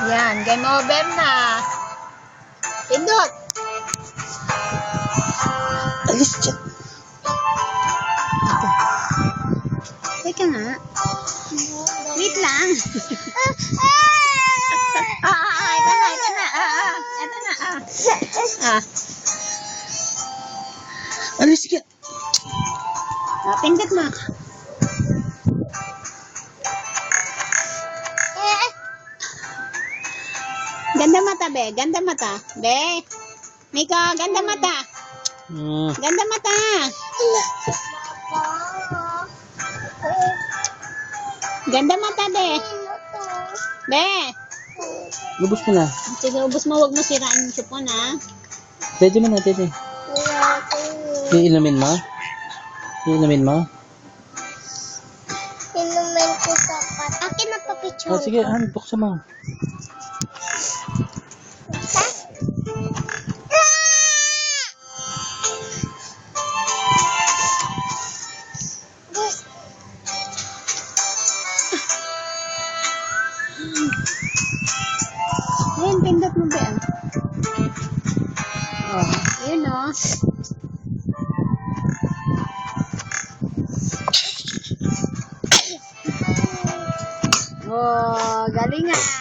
Yan, game over na. Pindot. Alis dyan. Teka nga. Wait lang. Ito na. Ito na. Alis ka. Pindot mo. Ganda mata, be. Ganda mata. Be. Miko, ganda mata. Ganda mata. Ganda mata, be. Be. Lubos mo na. Sige, ubos mo. Huwag mo sirain yung supon, ha? Tete mo na, tete. Iinumin mo? Iinumin mo? Inumin ko sa pat. Akin na papicture. Oh, sige, buksan mo. Ayan, pindot mo, be. Oh, yun, oh. Oh, galing, ah.